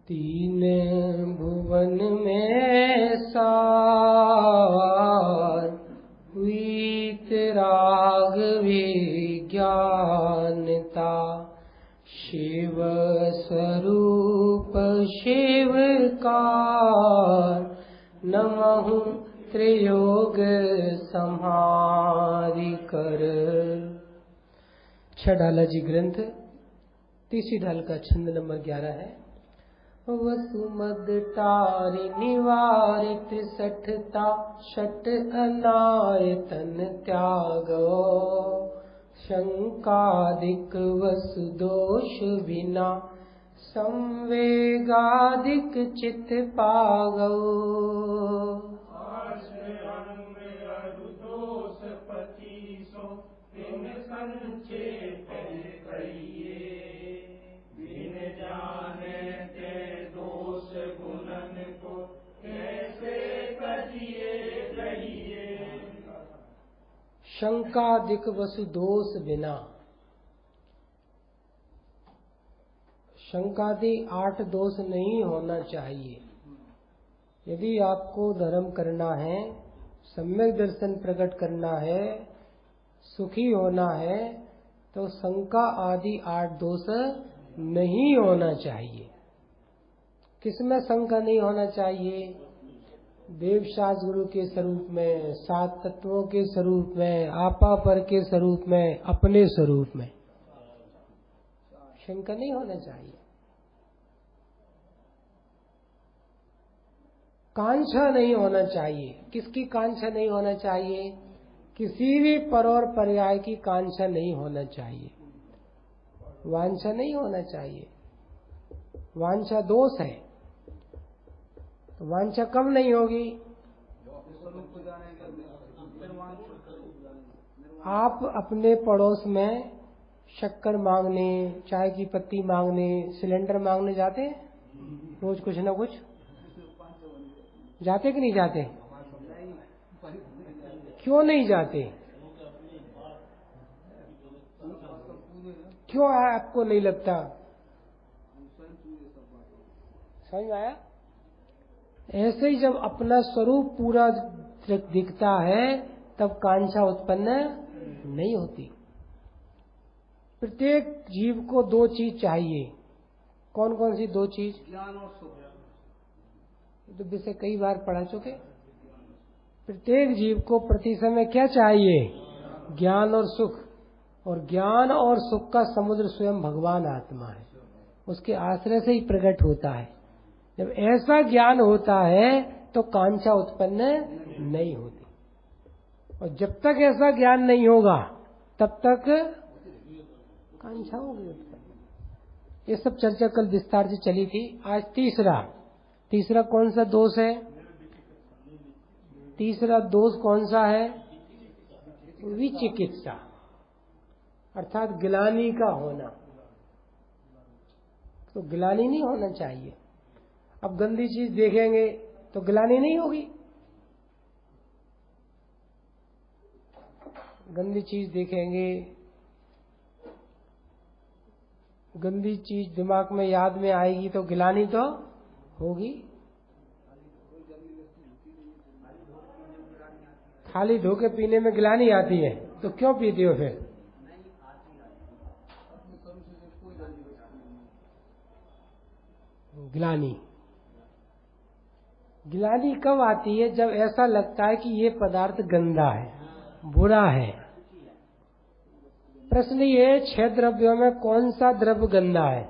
तीन भुवन में सार हुई राग विज्ञानता। शिव स्वरूप शिवकार नमहु त्रियोग संहारी कर। छह ढाला जी ग्रंथ, तीसरी ढाल का छंद नंबर 11 है। वसुमद टारि निवारित सठता शट अनायतन त्यागो। शंकादिक वसु दोष बिना संवेगादिक चित पागो। शंकादिक वसु दोष बिना। शंकादि 8 दोष नहीं होना चाहिए। यदि आपको धर्म करना है, सम्यक दर्शन प्रकट करना है, सुखी होना है, तो शंका आदि 8 दोष नहीं होना चाहिए। किसमें शंका नहीं होना चाहिए? देवशास्त्र गुरु के स्वरूप में, 7 तत्वों के स्वरूप में, आपा पर के स्वरूप में, अपने स्वरूप में शंका नहीं होना चाहिए। कांक्षा नहीं होना चाहिए। किसकी कांक्षा नहीं होना चाहिए? किसी भी पर और पर्याय की कांक्षा नहीं होना चाहिए। वांछा नहीं होना चाहिए। वांछा दोष है। तो वांछा कब नहीं होगी? आप अपने पड़ोस में शक्कर मांगने, चाय की पत्ती मांगने, सिलेंडर मांगने जाते हैं? रोज कुछ ना कुछ जाते कि नहीं जाते? क्यों नहीं जाते? क्यों आपको नहीं लगता? समझ में आया? ऐसे ही जब अपना स्वरूप पूरा दिखता है तब कांक्षा उत्पन्न नहीं होती। प्रत्येक जीव को 2 चीज चाहिए। कौन कौन सी 2 चीज? ज्ञान और सुख। तो विषय कई बार पढ़ा चुके। प्रत्येक जीव को प्रति समय क्या चाहिए? ज्ञान और सुख। और ज्ञान और सुख का समुद्र स्वयं भगवान आत्मा है। उसके आश्रय से ही प्रकट होता है। जब ऐसा ज्ञान होता है तो कांक्षा उत्पन्न नहीं होती। और जब तक ऐसा ज्ञान नहीं होगा तब तक कांक्षा होगी उत्पन्न। ये सब चर्चा कल विस्तार से चली थी। आज तीसरा कौन सा दोष है? तीसरा दोष कौन सा है? विचिकित्सा, अर्थात गिलानी का होना। तो गिलानी नहीं होना चाहिए। अब गंदी चीज देखेंगे तो गिलानी नहीं होगी। गंदी चीज देखेंगे, गंदी चीज दिमाग में याद में आएगी तो गिलानी तो होगी। खाली धो के पीने में गिलानी आती है तो क्यों पीते हो फिर? गिलानी कब आती है? जब ऐसा लगता है कि ये पदार्थ गंदा है, बुरा है। प्रश्न ये, 6 द्रव्यों में कौन सा द्रव्य गंदा है?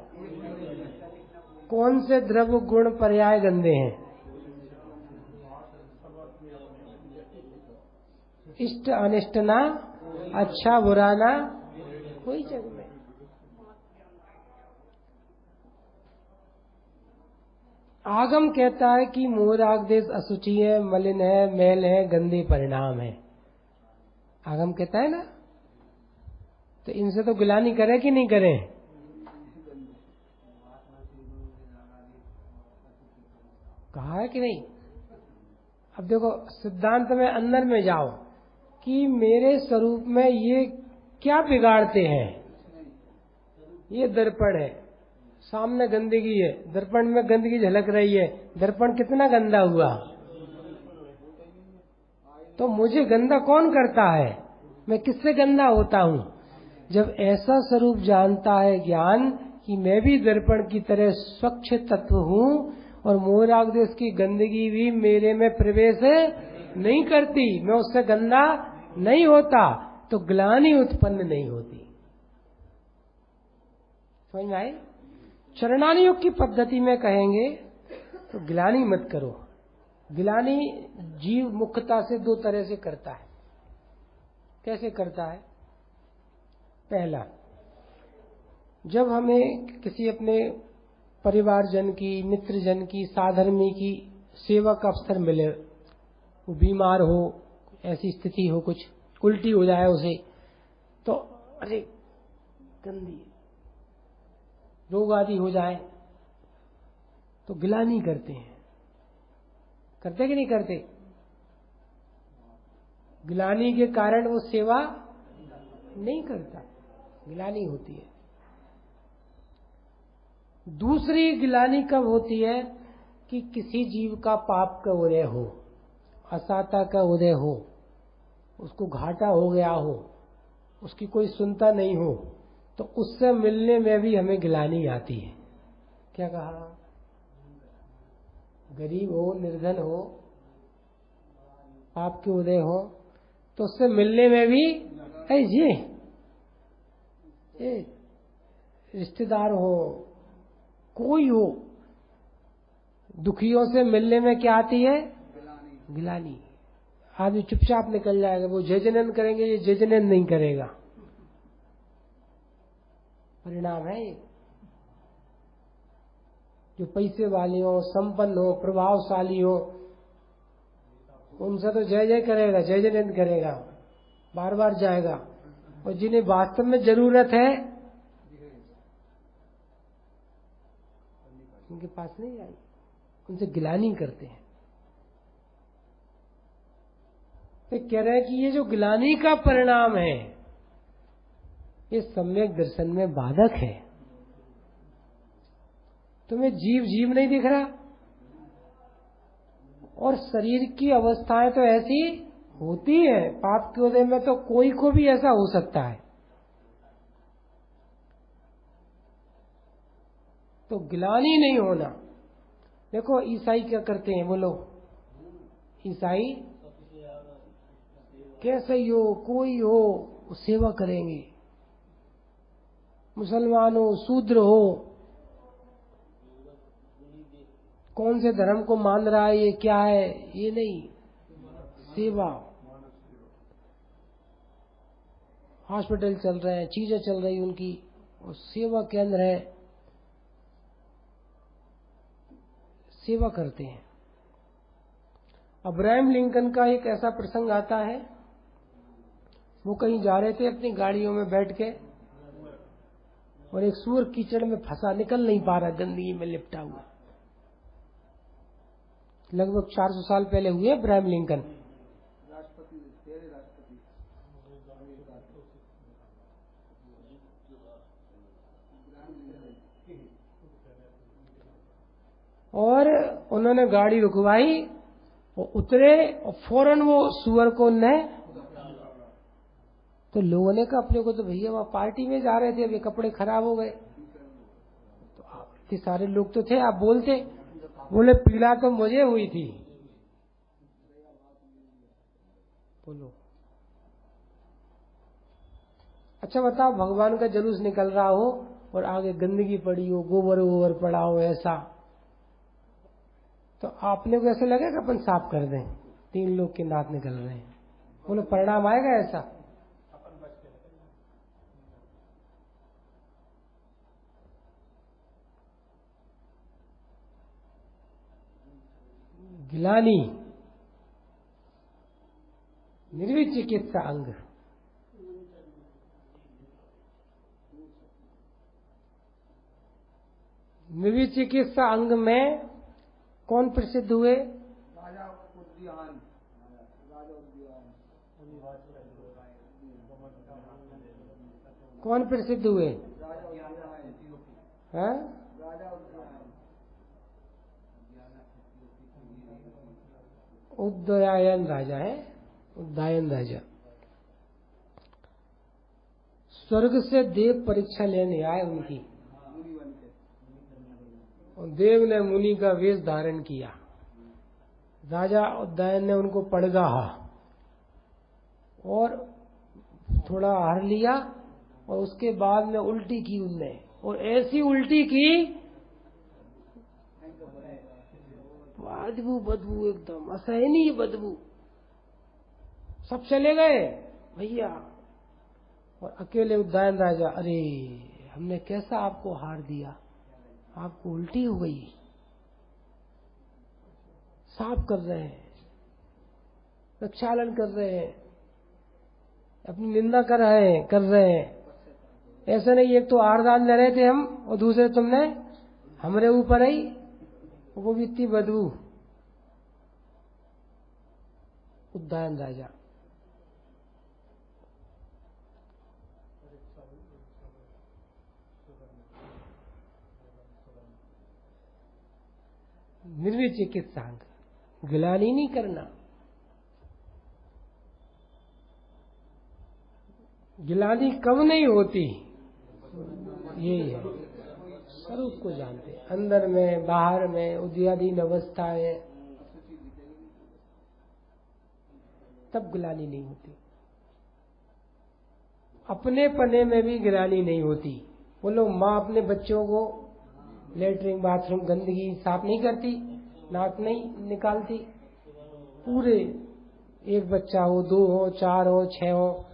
कौन से द्रव्य गुण पर्याय गंदे हैं? इष्ट अनिष्ट ना, अच्छा बुरा ना कोई जग में। आगम कहता है कि मोराग देश अशुचि है, मलिन है, मैल है, गंदे परिणाम है। आगम कहता है ना। तो इनसे तो गिलानी करे कि नहीं करे? कहा है कि नहीं? अब देखो सिद्धांत में अंदर में जाओ कि मेरे स्वरूप में ये क्या बिगाड़ते हैं। ये दर्पण है, सामने गंदगी है, दर्पण में गंदगी झलक रही है, दर्पण कितना गंदा हुआ? तो मुझे गंदा कौन करता है? मैं किससे गंदा होता हूं? जब ऐसा स्वरूप जानता है ज्ञान कि मैं भी दर्पण की तरह स्वच्छ तत्व हूं और मोहरागदेश की गंदगी भी मेरे में प्रवेश नहीं करती, मैं उससे गंदा नहीं होता, तो ग्लानि उत्पन्न नहीं होती। समझ में आए? चरणानी योग की पद्धति में कहेंगे तो ग्लानि मत करो। ग्लानि जीव मुख्यता से दो तरह से करता है। कैसे करता है? पहला, जब हमें किसी अपने परिवारजन की, मित्रजन की, साधर्मी की सेवा का अवसर मिले, वो बीमार हो, ऐसी स्थिति हो, कुछ उल्टी हो जाए उसे, तो अरे गंदी रोग आदि हो जाए तो गिलानी करते हैं। करते कि नहीं करते? गिलानी के कारण वो सेवा नहीं करता, गिलानी होती है। दूसरी गिलानी कब होती है? कि किसी जीव का पाप का उदय हो, असाता का उदय हो, उसको घाटा हो गया हो, उसकी कोई सुनता नहीं हो, तो उससे मिलने में भी हमें गिलानी आती है। क्या कहा? गरीब हो, निर्धन हो, पाप के उदय हो, तो उससे मिलने में भी ये रिश्तेदार हो, कोई हो, दुखियों से मिलने में क्या आती है? गिलानी। आदमी चुपचाप निकल जाएगा, वो जजनन करेंगे, ये जजनन नहीं करेगा। परिणाम है ये। जो पैसे वाले हो, संपन्न हो, प्रभावशाली हो, उनसे तो जय जय करेगा, जय जयनंद करेगा, बार बार जाएगा। और जिन्हें वास्तव में जरूरत है उनके पास नहीं आई, उनसे गिलानी करते हैं। तो कह रहे हैं कि ये जो गिलानी का परिणाम है ये सम्यक दर्शन में बाधक है। तुम्हें जीव जीव नहीं दिख रहा, और शरीर की अवस्थाएं तो ऐसी होती है, पाप के उदय में तो कोई को भी ऐसा हो सकता है। तो गिलानी नहीं होना। देखो ईसाई क्या करते हैं, बोलो। ईसाई कैसे ही हो, कोई हो, सेवा करेंगे। मुसलमान हो, शूद्र हो, कौन से धर्म को मान रहा है, ये क्या है, ये नहीं, सेवा। हॉस्पिटल चल रहे हैं, चीजें चल रही उनकी, और सेवा केंद्र है, सेवा करते हैं। अब्राहम लिंकन का एक ऐसा प्रसंग आता है, वो कहीं जा रहे थे अपनी गाड़ियों में बैठ के, और एक सूअर कीचड़ में फंसा, निकल नहीं पा रहा, गंदगी में लिपटा हुआ। लगभग 400 साल पहले हुए अब्राहम लिंकन। और उन्होंने गाड़ी रुकवाई, वो उतरे और फौरन वो सूअर को ने, तो लोगों ने कहा अपने को तो भैया वहां पार्टी में जा रहे थे, अब ये कपड़े खराब हो गए। तो इतने सारे लोग तो थे, आप बोलते। बोले पीड़ा तो मुझे हुई थी। बोलो अच्छा बताओ, भगवान का जुलूस निकल रहा हो और आगे गंदगी पड़ी हो, गोबर वोबर पड़ा हो, ऐसा, तो आपने को ऐसे लगेगा अपन साफ कर दें, 3 लोग के नाक निकल रहे हैं, बोलो परिणाम आएगा ऐसा? गिलानी निर्विचिकित्सा अंग। निर्विचिकित्सा अंग में कौन प्रसिद्ध हुए? राजा उद्यान। कौन प्रसिद्ध हुए? उदयायन राजा है, उदयायन राजा। स्वर्ग से देव परीक्षा लेने आए उनकी, और देव ने मुनि का वेश धारण किया। राजा उदयन ने उनको पड़गाहा और थोड़ा हर लिया, और उसके बाद में उल्टी की उनने, और ऐसी उल्टी की बदबू एकदम असहनीय बदबू। सब चले गए भैया, और अकेले उदयन राजा, अरे हमने कैसा आपको हार दिया, आपको उल्टी हो गई। साफ कर रहे हैं, प्रक्षालन कर रहे हैं, अपनी निंदा कर रहे हैं। ऐसे नहीं, एक तो आरदान ले रहे थे हम, और दूसरे तुमने हमारे ऊपर आई, वो भी इतनी बदबू। उदयन राजा निर्विचिकित्सांग, गिलानी नहीं करना। गिलानी कब नहीं होती, यही है, स्वरूप को जानते, अंदर में बाहर में उद्याधीन अवस्था है, तब गिलानी नहीं होती। अपने पने में भी गिलानी नहीं होती। बोलो, माँ अपने बच्चों को लेटरिन बाथरूम गंदगी साफ नहीं करती, नाक नहीं निकालती। पूरे एक बच्चा हो, 2 हो, 4 हो, 6 हो,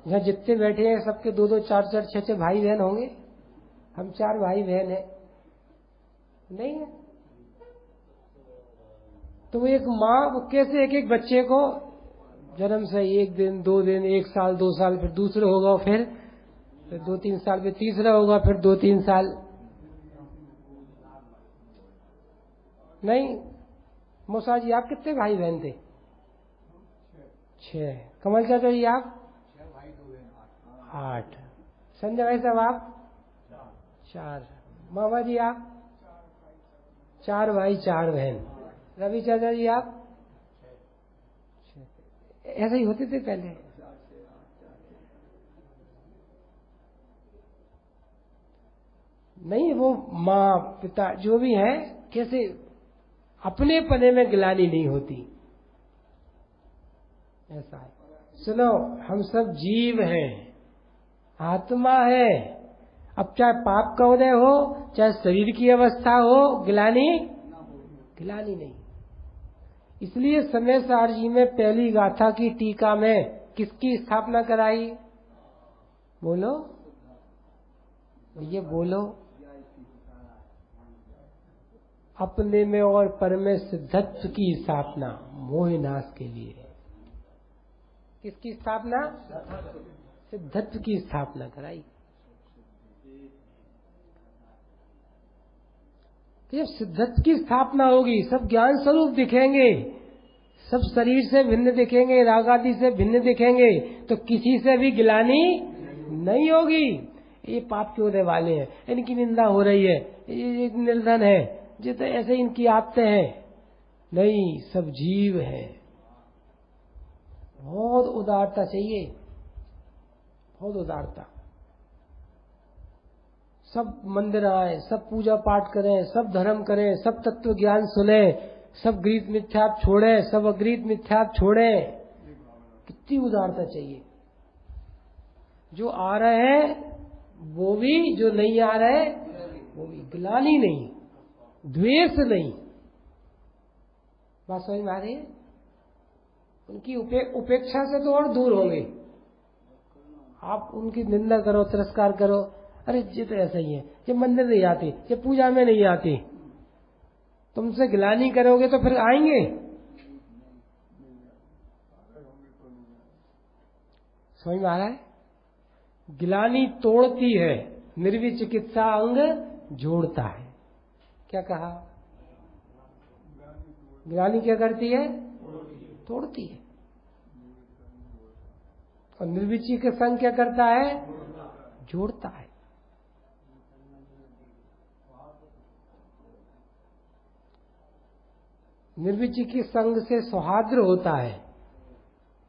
यहाँ जितने बैठे हैं सबके 2-2, 4-4, 6-6 भाई बहन होंगे। हम 4 भाई बहन हैं, नहीं है? तो एक माँ कैसे एक एक बच्चे को जन्म से 1 दिन, 2 दिन, 1 साल, 2 साल, फिर दूसरा होगा, फिर 2-3 साल, फिर तीसरा होगा, फिर 2-3 साल। नहीं, मौसा जी आप कितने भाई बहन थे? 6। कमल चाचा जी आप? 8। संजय भाई साहब आप? 4। मामा जी आप? 4 भाई 4 बहन। रवि चाचा जी आप? 6। ऐसे ही होते थे पहले। नहीं, वो माँ पिता जो भी है, कैसे अपने पने में गिलानी नहीं होती, ऐसा है। सुनो, हम सब जीव हैं, आत्मा है। अब चाहे पाप का उदय हो, चाहे शरीर की अवस्था हो, गिलानी नहीं। इसलिए समय सार जी में पहली गाथा की टीका में किसकी स्थापना कराई? बोलो, ये बोलो। अपने में और पर में सिद्धत्व की स्थापना, मोहनाश के लिए। किसकी स्थापना? सिद्धत्व की स्थापना कराई। जब सिद्धत्व की स्थापना होगी, सब ज्ञान स्वरूप दिखेंगे, सब शरीर से भिन्न दिखेंगे, राग आदि से भिन्न दिखेंगे, तो किसी से भी गिलानी नहीं होगी। ये पाप के उदय वाले हैं, इनकी निंदा हो रही है, ये निर्धन है, ये तो ऐसे इनकी आदतें हैं। नहीं, सब जीव है। बहुत उदारता चाहिए, बहुत उदारता। सब मंदिर आए, सब पूजा पाठ करें, सब धर्म करें, सब तत्व ज्ञान सुने, सब गृहीत मिथ्याप छोड़े, सब अगृहीत मिथ्याप छोड़े। कितनी उदारता चाहिए। जो आ रहे हैं वो भी, जो नहीं आ रहे वो भी। गिलानी नहीं, द्वेष नहीं। बात समझ में आ रही है? उनकी उपेक्षा से तो और दूर होंगे। आप उनकी निंदा करो, तिरस्कार करो, अरे ये तो ऐसा ही है, ये मंदिर नहीं आती, ये पूजा में नहीं आती, तुमसे गिलानी करोगे तो फिर आएंगे? समझ में आ रहा है? गिलानी तोड़ती है, निर्विचिकित्सा अंग जोड़ता है। क्या कहा? गिलानी क्या करती है? तोड़ती है। और निर्विचिकित्सा अंग क्या करता है? जोड़ता है। निर्विचिकित्सक संग से सौहार्द होता है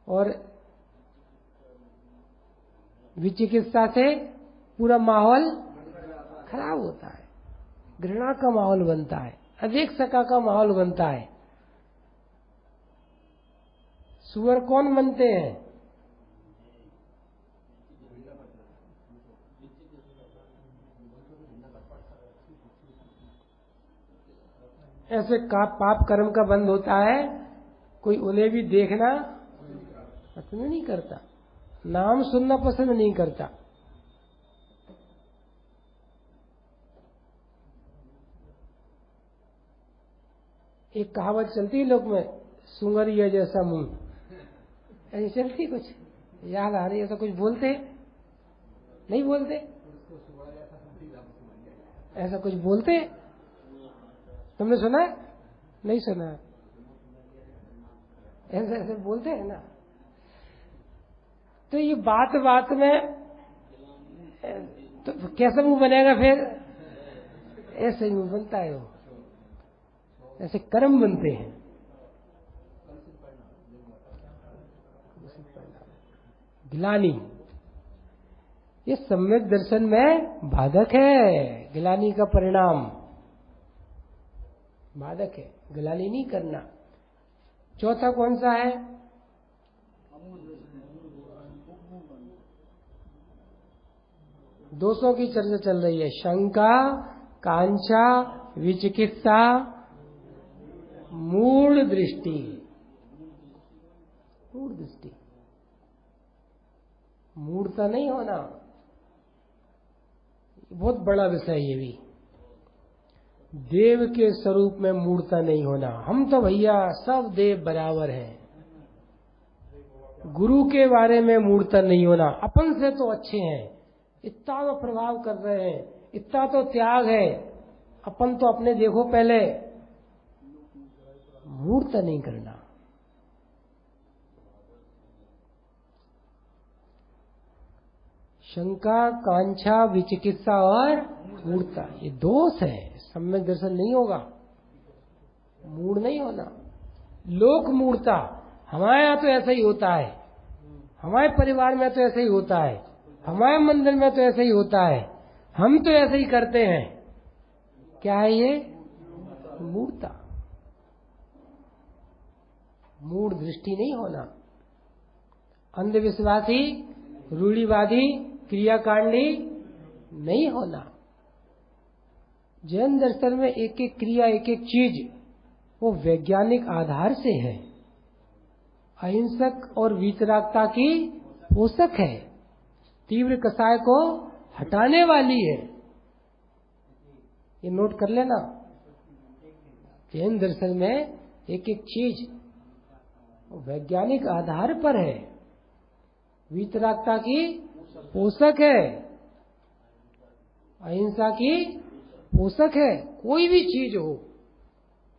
और विचिकित्सा से पूरा माहौल खराब होता है, घृणा का माहौल बनता है, अवेक्षता का माहौल बनता है। सुअर कौन बनते हैं? ऐसे पाप कर्म का बंद होता है, कोई उन्हें भी देखना पसंद नहीं करता, नाम सुनना पसंद नहीं करता। एक कहावत चलती है लोग में, सुंगरिया जैसा मुंह, ऐसी चलती, कुछ याद आ रही है? ऐसा कुछ बोलते नहीं? बोलते ऐसा कुछ बोलते? तुमने सुना है? नहीं सुना? ऐसे ऐसे बोलते हैं ना। तो ये बात बात में तो कैसा मुंह बनेगा फिर? ऐसे ही मुंह बनता है, वो ऐसे कर्म बनते हैं। गिलानी ये सम्यक दर्शन में बाधक है, गिलानी का परिणाम बाधक है, गिलानी नहीं करना। चौथा कौन सा है? दोषों की चर्चा चल रही है। शंका, कांक्षा, विचिकित्सा, मूढ़ दृष्टि। मूढ़ दृष्टि, मूढ़ता नहीं होना, बहुत बड़ा विषय ये भी। देव के स्वरूप में मूढ़ता नहीं होना। हम तो भैया सब देव बराबर हैं। गुरु के बारे में मूढ़ता नहीं होना। अपन से तो अच्छे हैं, इतना तो प्रभाव कर रहे हैं, इतना तो त्याग है, अपन तो अपने देखो पहले। मूढ़ता नहीं करना। शंका, कांक्षा, विचिकित्सा और मूढ़ता, ये दोष है। सम्यक दर्शन नहीं होगा, मूढ़ नहीं होना। लोक मूढ़ता, हमारे यहाँ तो ऐसा ही होता है, हमारे परिवार में तो ऐसा ही होता है, हमारे मंदिर में तो ऐसा ही होता है, हम तो ऐसे ही करते हैं। क्या है ये? मूढ़ता। मूढ़ दृष्टि नहीं होना। अंधविश्वासी, रूढ़िवादी, क्रियाकांडी नहीं होना। जैन दर्शन में एक एक क्रिया, एक एक चीज वो वैज्ञानिक आधार से है, अहिंसक और वीतरागता की पोषक है, तीव्र कसाय को हटाने वाली है। ये नोट कर लेना। जैन दर्शन में एक एक चीज वैज्ञानिक आधार पर है, वीतरागता की पोषक है, अहिंसा की पोषक है। कोई भी चीज हो।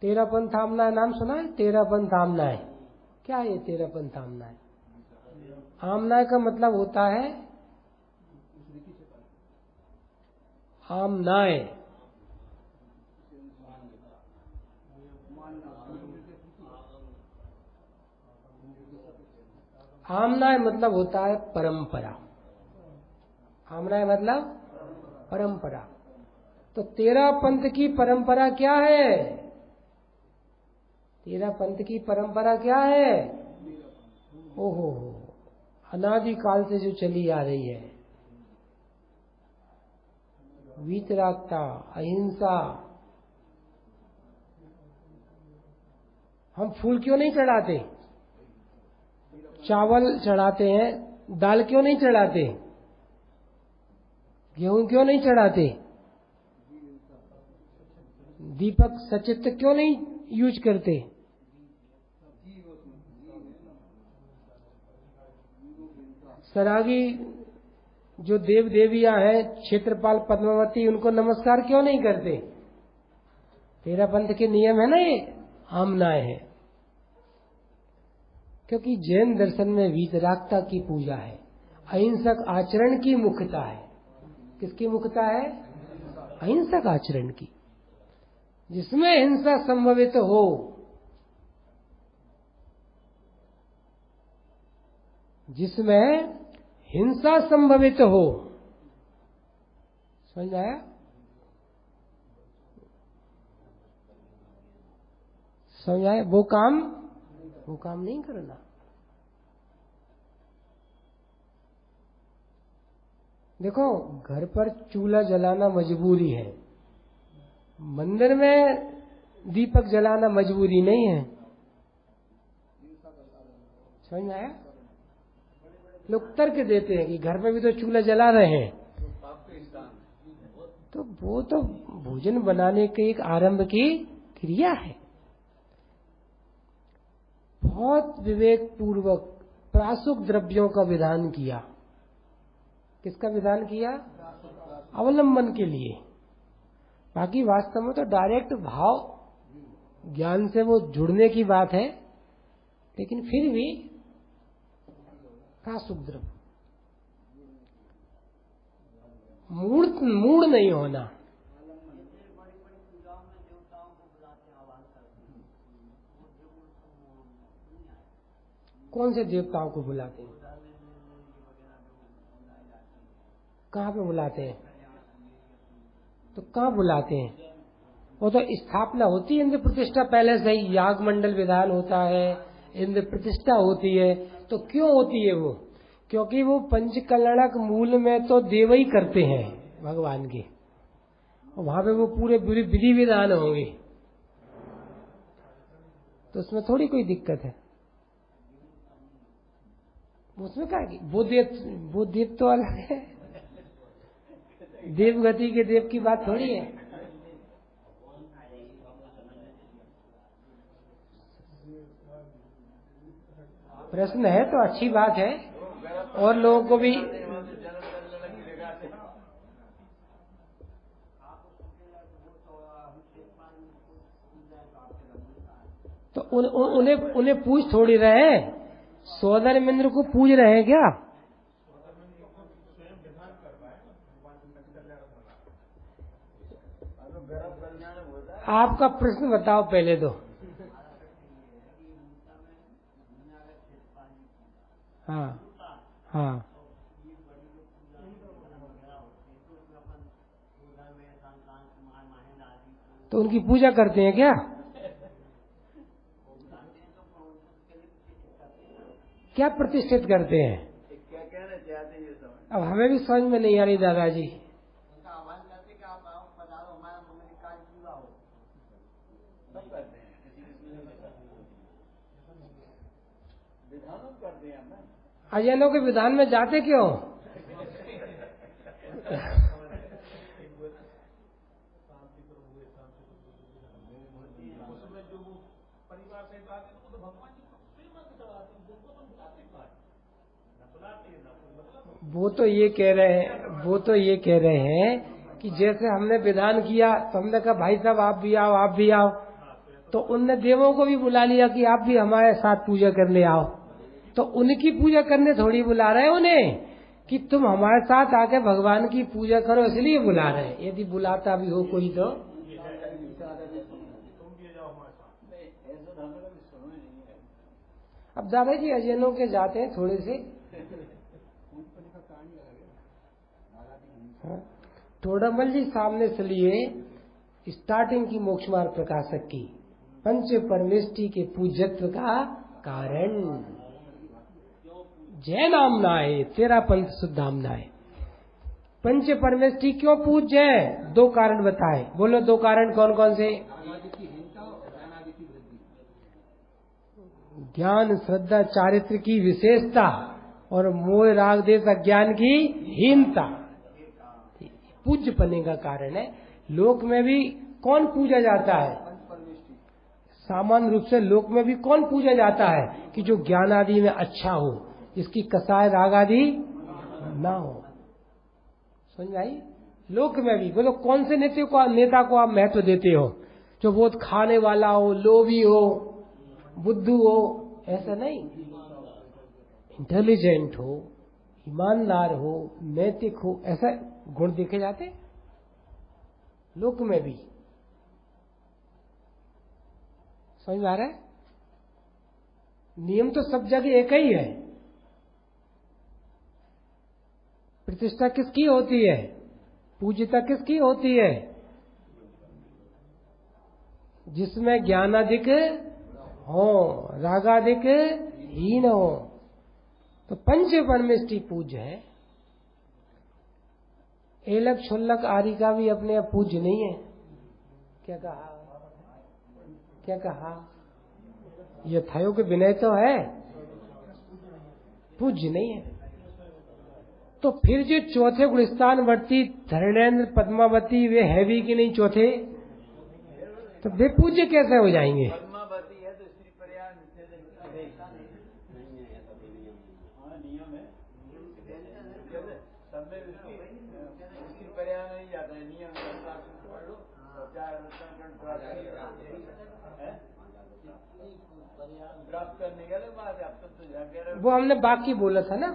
तेरापन थामना है, नाम सुना है? तेरापन थामना है। क्या है तेरापन थामना है? आमना का मतलब होता है आमनाय। आमनाय मतलब होता है परंपरा। आमनाय मतलब परंपरा। तो तेरा पंथ की परंपरा क्या है? तेरा पंथ की परंपरा क्या है? ओहो, अनादि काल से जो चली आ रही है। वीतरागता, अहिंसा। हम फूल क्यों नहीं चढ़ाते? चावल चढ़ाते हैं, दाल क्यों नहीं चढ़ाते? गेहूं क्यों नहीं चढ़ाते? दीपक सचित्र क्यों नहीं यूज करते? सरागी जो देव देवियां हैं, क्षेत्रपाल, पद्मावती, उनको नमस्कार क्यों नहीं करते? तेरा पंथ के नियम है ना, ये आमनाय है। क्योंकि जैन दर्शन में वीतरागता की पूजा है, अहिंसक आचरण की मुख्यता है। किसकी मुख्यता है? अहिंसक आचरण की। जिसमें हिंसा संभवित हो जिसमें हिंसा संभवित हो। समझ आया? समझ आया? वो काम नहीं करना। देखो, घर पर चूल्हा जलाना मजबूरी है, मंदिर में दीपक जलाना मजबूरी नहीं है। समझ में आया? लोग तर्क देते हैं कि घर में भी तो चूल्हा जला रहे हैं, तो वो तो भोजन बनाने के एक आरंभ की क्रिया है। बहुत विवेक पूर्वक प्रासुक द्रव्यों का विधान किया। किसका विधान किया? अवलंबन के लिए। बाकी वास्तव में तो डायरेक्ट भाव ज्ञान से वो जुड़ने की बात है, लेकिन फिर भी प्रासुक द्रव्य, मूड नहीं होना। कौन से देवताओं को बुलाते हैं? कहाँ पे बुलाते हैं? तो कहाँ बुलाते हैं? वो तो स्थापना होती है, इंद्र प्रतिष्ठा पहले से ही याग मंडल विधान होता है, इंद्र प्रतिष्ठा होती है। तो क्यों होती है वो? क्योंकि वो पंचकलणक मूल में तो देव ही करते हैं भगवान के, और वहां पे वो पूरे विधि विधान होंगे, तो उसमें थोड़ी कोई दिक्कत है। उसमें क्या है, वो देव तो अलग है, देवगति के देव की बात थोड़ी है। प्रश्न है तो अच्छी बात है, और लोगों को भी तो उन्हें पूछ थोड़ी रहे, सोदर मिंद्र को पूज रहे हैं क्या? आपका प्रश्न बताओ पहले तो। हाँ हाँ, तो उनकी पूजा करते हैं क्या? क्या प्रतिष्ठित करते हैं? अब हमें भी समझ में नहीं आ रही दादाजी। अजैनों के विधान में जाते क्यों? वो तो ये कह रहे हैं कि जैसे हमने विधान किया तो हमने कहा भाई साहब आप भी आओ, तो उनने देवों को भी बुला लिया कि आप भी हमारे साथ पूजा करने आओ। तो उनकी पूजा करने थोड़ी बुला रहे हैं उन्हें कि तुम हमारे साथ आके भगवान की पूजा करो, इसलिए बुला रहे हैं। यदि बुलाता भी हो कोई तो अब दादाजी अजैनों के जाते हैं थोड़े से। टोडामल जी सामने से लिए स्टार्टिंग की मोक्ष मार्ग प्रकाशक की पंच परमेष्टि के पूज्यत्व का कारण। जय नामना है तेरा पंथ शुद्धामना है। पंच परमेष्टि क्यों पूज्य है? दो कारण बताए, बोलो दो कारण कौन कौन से? ज्ञान श्रद्धा चारित्र की विशेषता और मोह राग देश अज्ञान की हीनता पूज्य बनने का कारण है। लोक में भी कौन पूजा जाता है? सामान्य रूप से लोक में भी कौन पूजा जाता है कि जो ज्ञान आदि में अच्छा हो, जिसकी कसाय राग आदि ना हो। समझ आई? लोक में भी बोलो कौन से नेता को आप महत्व देते हो? जो बहुत खाने वाला हो, लोभी हो, बुद्धू हो, ऐसा नहीं। इंटेलिजेंट हो, ईमानदार हो, नैतिक हो, ऐसा गुण देखे जाते लोक में भी। समझ में आ रहा है? नियम तो सब जगह एक ही है, प्रतिष्ठा किसकी होती है? पूज्यता किसकी होती है? जिसमें ज्ञानाधिक हो, रागाधिक हीन हो। तो पंच परमेष्टि पूज्य है। एलक छुल्लक आदि का भी अपने आप पूज्य नहीं है। क्या कहा? क्या कहा? यथायो के विनय तो है, पूज्य नहीं है। तो फिर जो चौथे गुणस्थानवर्ती धरणेन्द्र पद्मावती वे है भी कि नहीं चौथे? तो वे पूज्य कैसे हो जाएंगे? पद्मावती है तो स्त्री पर्याय नियम है, सब में स्त्री पर्याय नहीं जाता है, नियम पढ़ लो। प्राप्त करने के बाद अब तो वो हमने बाकी बोला था ना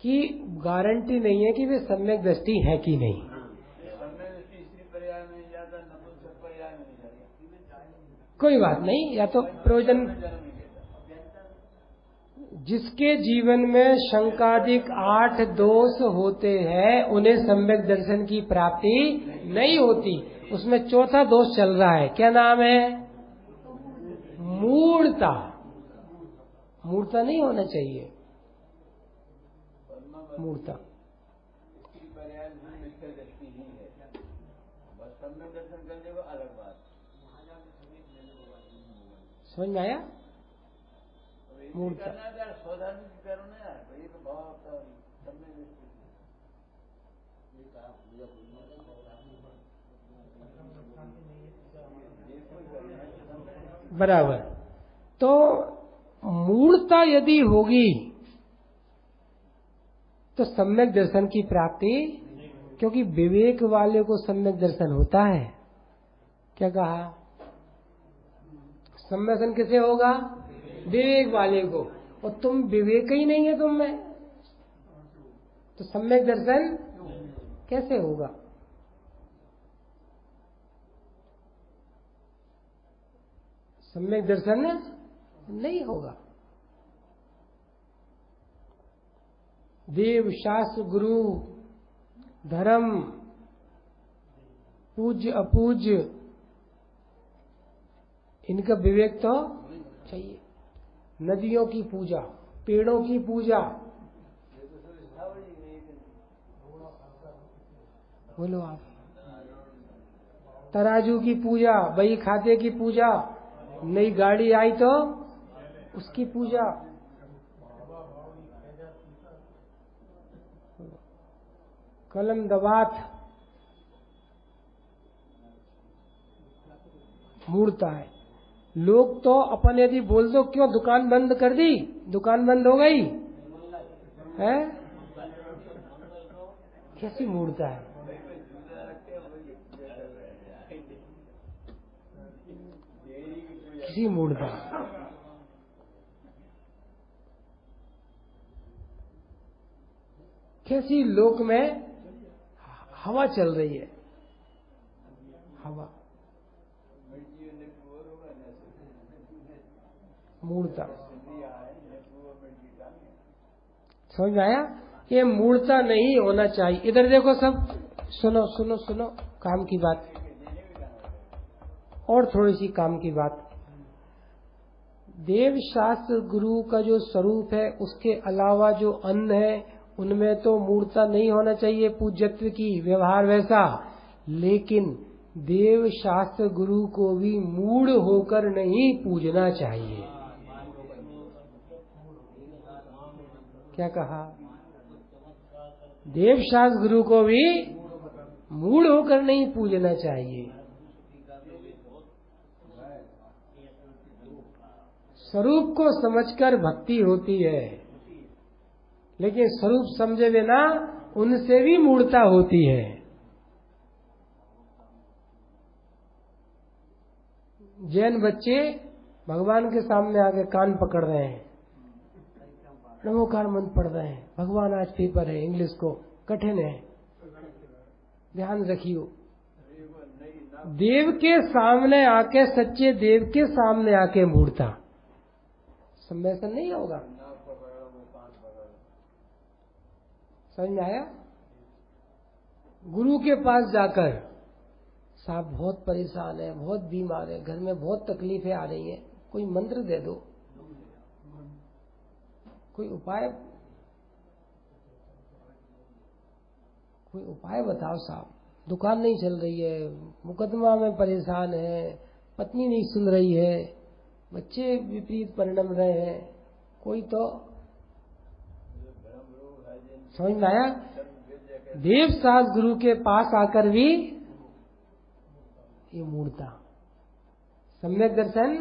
कि गारंटी नहीं है कि वे सम्यक दृष्टि है कि नहीं। सम्यक दृष्टि स्त्री पर्याय में नहीं जाता, नपुंसक पर्याय में नहीं जाता, कोई बात नहीं। या तो प्रयोजन जिसके जीवन में शंकादिक 8 दोष होते हैं उन्हें सम्यक दर्शन की प्राप्ति नहीं होती। उसमें चौथा दोष चल रहा है, क्या नाम है? मूढ़ता। मूढ़ता नहीं होना चाहिए। मूढ़ता पर्याय दृष्टि ही है, बस सम्यक दर्शन करने को अलग बात। समझ में आया? मूर्ता बराबर। तो मूर्ता यदि होगी तो सम्यक दर्शन की प्राप्ति, क्योंकि विवेक वाले को सम्यक दर्शन होता है। क्या कहा? सम्यक दर्शन किसे होगा? विवेक वाले को। और तुम विवेक ही नहीं है तुम में, तो सम्यक दर्शन कैसे होगा? सम्यक दर्शन नहीं होगा। देव, शास्त्र, गुरु, धर्म, पूज्य अपूज्य, इनका विवेक तो चाहिए। नदियों की पूजा, पेड़ों की पूजा, बोलो आप, तराजू की पूजा, बही खाते की पूजा, नई गाड़ी आई तो उसकी पूजा, कलम दवात, मूर्ता है। लोग तो अपन यदि बोल दो क्यों दुकान बंद कर दी, दुकान बंद हो गई है, कैसी मूर्ता है? किसी मूर्ता। कैसी लोक में हवा चल रही है, हवा मूर्ता। समझ में आया? ये मूर्ता नहीं होना चाहिए। इधर देखो सब, सुनो सुनो सुनो, काम की बात और थोड़ी सी काम की बात। देव शास्त्र गुरु का जो स्वरूप है उसके अलावा जो अन्न है उनमें तो मूर्ता नहीं होना चाहिए, पूज्यत्व की, व्यवहार वैसा। लेकिन देव शास्त्र गुरु को भी मूढ़ होकर नहीं पूजना चाहिए। क्या कहा? देव शास्त्र गुरु को भी मूढ़ होकर नहीं पूजना चाहिए। स्वरूप को समझकर भक्ति होती है, लेकिन स्वरूप समझे बिना उनसे भी मूढ़ता होती है। जैन बच्चे भगवान के सामने आके कान पकड़ रहे हैं, नमोकार मंत्र पढ़ रहे हैं, भगवान आज पेपर है, इंग्लिश को कठिन है, ध्यान रखियो। देव के सामने आके, सच्चे देव के सामने आके मूढ़ता, सम्मेलन नहीं होगा। समझ में आया? गुरु के पास जाकर साहब बहुत परेशान है, बहुत बीमार है, घर में बहुत तकलीफें आ रही हैं, कोई मंत्र दे दो, कोई उपाय बताओ साहब, दुकान नहीं चल रही है, मुकदमा में परेशान है, पत्नी नहीं सुन रही है, बच्चे विपरीत परिणम रहे हैं, कोई तो समझ में आया। देवसास गुरु के पास आकर भी ये मूर्ता सम्यक दर्शन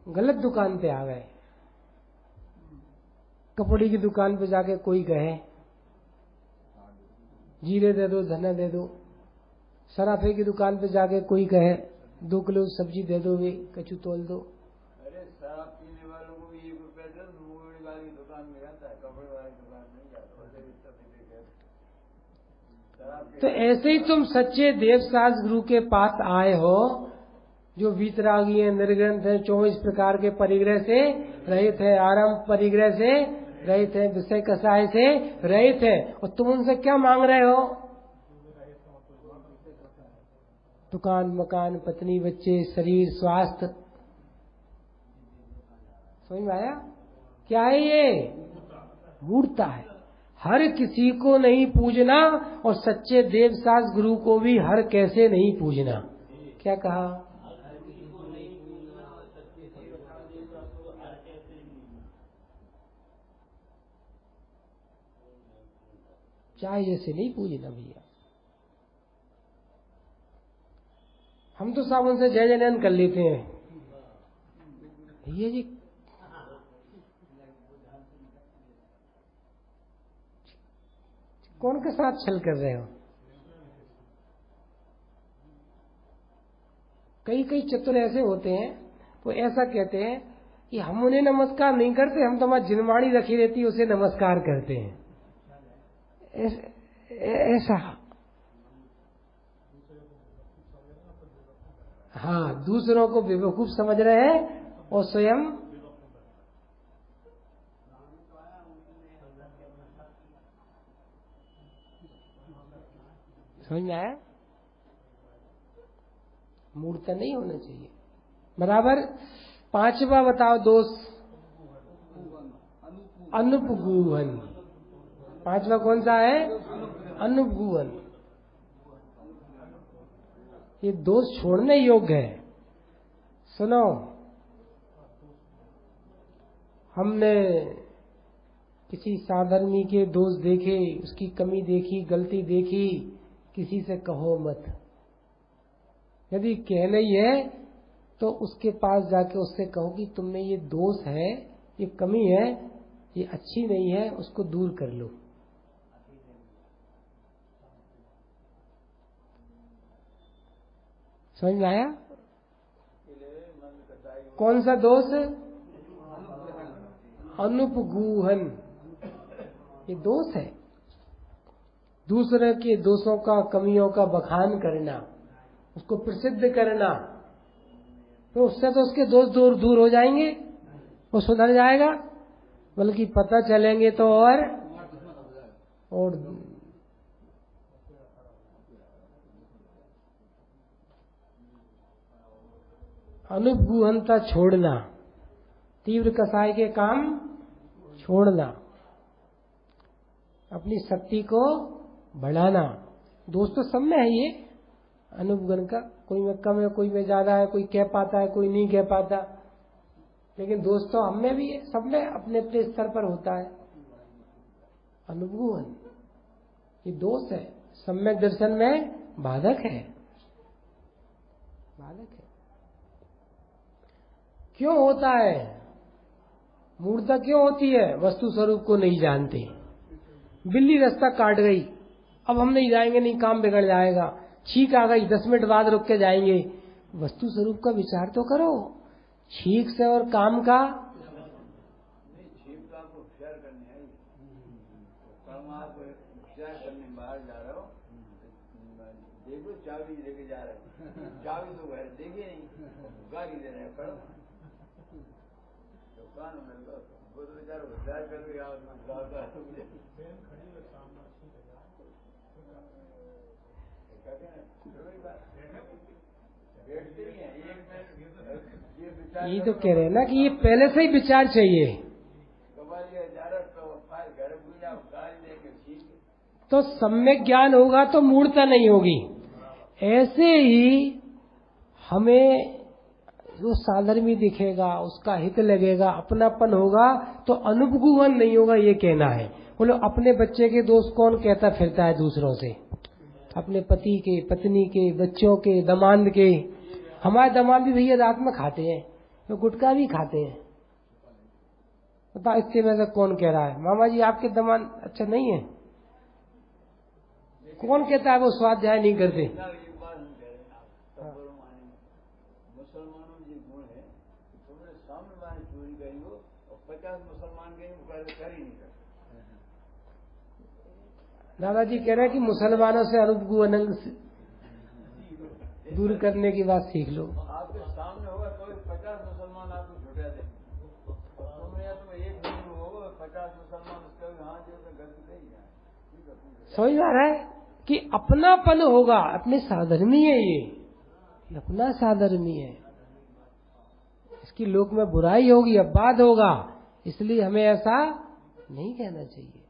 गलत दुकान पे आ गए। कपड़े की दुकान पे जाके कोई कहे जीरे दे दो, धना दे दो। सराफे की दुकान पे जाके कोई कहे 2 किलो सब्जी दे दो, वे कचू तोल दो। अरे शराब पीने वालों को भी 1 रुपया दे, मूंगफली वाली दुकान में जाता है, कपड़े वाली दुकान नहीं जाता। तो ऐसे ही तुम सच्चे देवसास गुरु के पास आए हो, जो वीतरागी है, निर्ग्रंथ है, 24 प्रकार के परिग्रह से रहित है, आरंभ परिग्रह से रहित है, विषय कसाय से रहित है, और तुम उनसे क्या मांग रहे हो? दुकान, मकान, पत्नी, बच्चे, शरीर, स्वास्थ्य। समझ में आया? क्या है ये? मूर्ता है। हर किसी को नहीं पूजना, और सच्चे देवसास गुरु को भी हर कैसे नहीं पूजना। क्या कहा? चाहे जैसे नहीं पूजना भैया। हम तो साबुन से जय जयन कर लेते हैं भैया जी। कौन के साथ छल कर रहे हो? कई चतुर ऐसे होते हैं, वो ऐसा कहते हैं कि हम उन्हें नमस्कार नहीं करते, हम तो हमारी जिनवाणी रखी रहती है उसे नमस्कार करते हैं। ऐसा हाँ, दूसरों को बेवकूफ समझ रहे हैं और स्वयं समझ में आया? मूर्ता नहीं होना चाहिए। बराबर। 5वां बताओ दोष, अनुपगूहन। 5वां कौन सा है? अनुपगूहन। ये दोष छोड़ने योग्य है। सुनो, हमने किसी साधर्मी के दोष देखे, उसकी कमी देखी, गलती देखी, किसी से कहो मत। यदि कहना ही है तो उसके पास जाके उससे कहो कि तुम में ये दोष है, ये कमी है, ये अच्छी नहीं है, उसको दूर कर लो। समझ में आया? कौन सा दोष? अनुपगूहन। ये दोष है। दूसरे के दोषों का, कमियों का बखान करना, उसको प्रसिद्ध करना, तो उससे तो उसके दोष दूर हो जाएंगे, वो सुधर जाएगा, बल्कि पता चलेंगे तो और अनुपगूहनता छोड़ना, तीव्र कसाय के काम छोड़ना, अपनी शक्ति को बढ़ाना। दोष तो सब में है ये अनुपगुहन का, कोई में कम है, कोई में ज्यादा है, कोई कह पाता है, कोई नहीं कह पाता, लेकिन दोष तो हम में भी है, सब में अपने अपने स्तर पर होता है। अनुपगुहन ये दोष है, सम्यक दर्शन में बाधक है, बाधक है। क्यों होता है? मूर्ता क्यों होती है? वस्तु स्वरूप को नहीं जानते। बिल्ली रास्ता काट गई, अब हम नहीं जाएंगे, नहीं काम बिगड़ जाएगा। छींक आ गई, 10 मिनट बाद रुक के जाएंगे। वस्तु स्वरूप का विचार तो करो। छींक से और काम का छींक का आपको उपचार करने है, काम आप उपचार करने बाहर जा रहे हो, देखो चाबी लेके जा रहे हो, चाबी तो घर देखे नहीं, गाड़ी दे रहे पड़ो दुकान में, वो तो बेचारा उपचार करके ये तो कह रहे हैं ना कि ये पहले से ही विचार चाहिए, तो सम्यक ज्ञान होगा तो मूढ़ता नहीं होगी। ऐसे ही हमें जो साधर्मी दिखेगा, उसका हित लगेगा, अपनापन होगा तो अनुपगुहन नहीं होगा, ये कहना है। बोलो अपने बच्चे के दोस्त कौन कहता फिरता है दूसरों से, अपने पति के, पत्नी के, बच्चों के, दामाद के। हमारे दामाद भी भैया रात में खाते हैं, तो गुटखा भी खाते हैं। बता इसके में से कौन कह रहा है मामा जी आपके दामाद अच्छा नहीं है? कौन कहता है वो स्वाध्याय नहीं करते? मुसलमानों में गुण है, तुमने सामने वाले चोरी करी हो और 50 मुसलमान के कर ही नहीं सकते। दादाजी कह रहे हैं कि मुसलमानों से अनुपगु अनंग दूर करने की बात सीख लो। आपके सामने होगा तो 50 मुसलमान आपको झुटा देंगे, तुमने या तो एक हिंदू हो 50 मुसलमान उसका हाँ जो गलती नहीं है। समझ में आ रहा है कि अपनापन होगा, अपने साधर्मी है, ये अपना साधर्मी है। इसकी लोक में बुराई होगी, अपवाद होगा, इसलिए हमें ऐसा नहीं कहना चाहिए।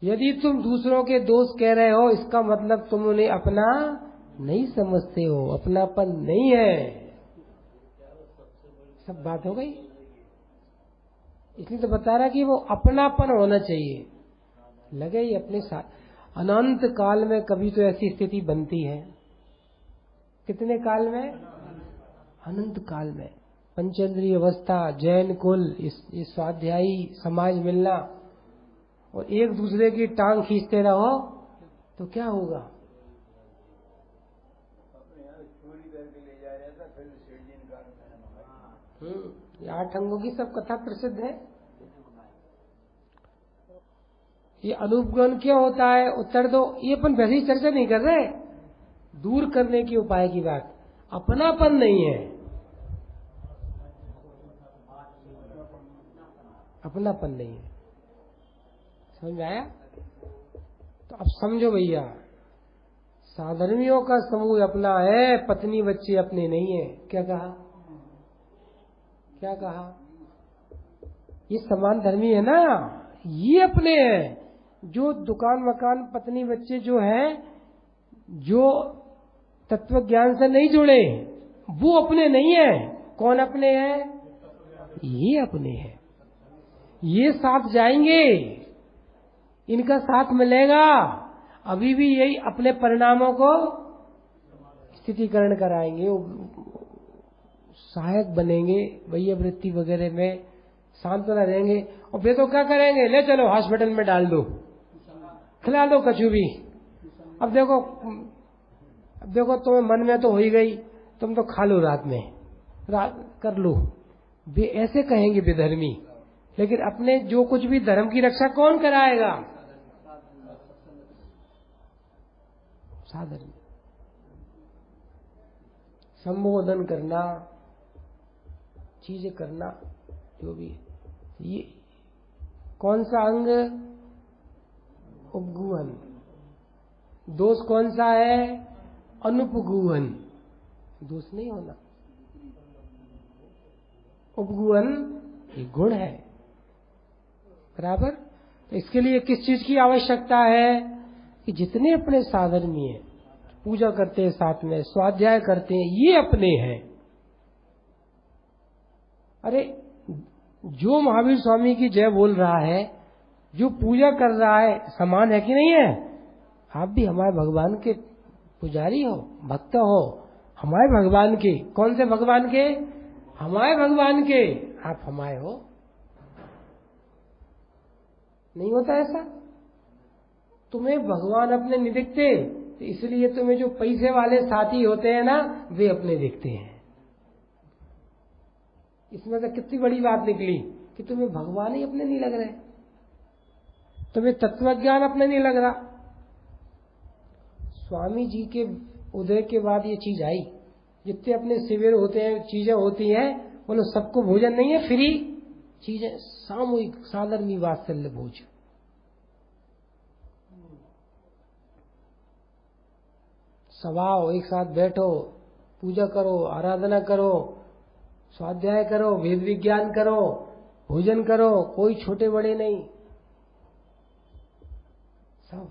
यदि तुम दूसरों के दोष कह रहे हो, इसका मतलब तुम उन्हें अपना नहीं समझते हो, अपनापन नहीं है। सब बात हो गई। इसलिए तो बता रहा कि वो अपनापन होना चाहिए, लगे ही अपने साथ। अनंत काल में कभी तो ऐसी स्थिति बनती है। कितने काल में? अनंत काल में। पंचेंद्रिय अवस्था, जैन कुल, इस स्वाध्यायी समाज मिलना और एक दूसरे की टांग खींचते रहो तो क्या होगा? चोरी करके ले जा रहा था, फिर ये 8 अंगों की सब कथा प्रसिद्ध है। ये अनुपगुण क्यों होता है? उत्तर दो। ये अपन वैसे ही चर्चा नहीं कर रहे, दूर करने के उपाय की बात। अपनापन नहीं है, अपनापन नहीं है। समझ में आया? तो अब समझो भैया, साधर्मियों का समूह अपना है, पत्नी बच्चे अपने नहीं है। क्या कहा? क्या कहा? ये समान धर्मी है ना, ये अपने हैं। जो दुकान मकान पत्नी बच्चे जो हैं, जो तत्व ज्ञान से नहीं जुड़े, वो अपने नहीं है। कौन अपने हैं? ये अपने हैं। ये साथ जाएंगे, इनका साथ मिलेगा, अभी भी यही अपने परिणामों को स्थितिकरण कराएंगे, सहायक बनेंगे, वही वृत्ति वगैरह में सांत्वना देंगे। और वे तो क्या करेंगे? ले चलो हॉस्पिटल में डाल दो, खिला दो कछु भी। अब देखो तुम्हें मन में तो हो ही गई, तुम तो खा लो रात में, कर लो। वे ऐसे कहेंगे विधर्मी। लेकिन अपने जो कुछ भी धर्म की रक्षा कौन कराएगा? साधर्मी। संबोधन करना, चीजें करना, जो भी है। ये कौन सा अंग? उपगुहन। दोष कौन सा है? अनुपगुहन। दोष नहीं होना, उपगुहन ये गुण है। बराबर। तो इसके लिए किस चीज की आवश्यकता है? कि जितने अपने साधर्मी हैं, पूजा करते हैं, साथ में स्वाध्याय करते हैं, ये अपने हैं। अरे जो महावीर स्वामी की जय बोल रहा है, जो पूजा कर रहा है, समान है कि नहीं है? आप भी हमारे भगवान के पुजारी हो, भक्त हो, हमारे भगवान के। कौन से भगवान के? हमारे भगवान के। आप हमारे हो। नहीं होता ऐसा? तुम्हें भगवान अपने नहीं दिखते, तो इसलिए तुम्हें जो पैसे वाले साथी होते हैं ना, वे अपने दिखते हैं। इसमें से कितनी बड़ी बात निकली कि तुम्हें भगवान ही अपने नहीं लग रहे, तुम्हें तत्वज्ञान अपने नहीं लग रहा। स्वामी जी के उदय के बाद ये चीज आई, जितने अपने शिविर होते हैं, चीजें होती हैं, बोलो सबको भोजन नहीं है, फ्री चीजें, सामूहिक साधर्मी वात्सल्य भोज। सभाओ, एक साथ बैठो, पूजा करो, आराधना करो, स्वाध्याय करो, वेद विज्ञान करो, भोजन करो, कोई छोटे बड़े नहीं, सब।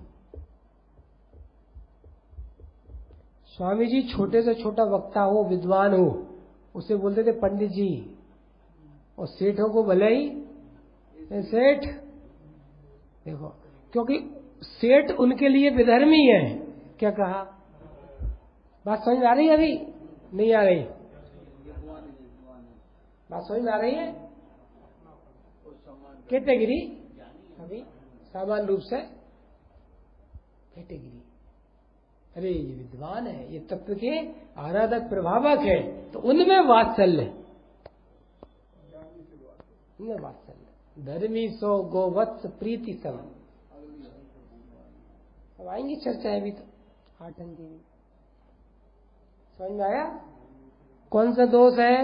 स्वामी जी छोटे से छोटा वक्ता हो, विद्वान हो, उसे बोलते थे पंडित जी, और सेठों को भले ही सेठ। देखो, क्योंकि सेठ उनके लिए विधर्मी है। क्या कहा? बात समझ में आ रही है? अभी नहीं आ रही? बात समझ में आ रही है? कैटेगरी अभी सामान्य रूप से कैटेगरी, अरे ये विद्वान है, ये तत्व के आराधक प्रभावक है, तो उनमें वात्सल्य, उनमें वात्सल्य। धर्मी सो गोवत्स प्रीति सम। अब आएंगी चर्चाएं भी, तो 8 अंक की। समझ में आया? कौन सा दोष है?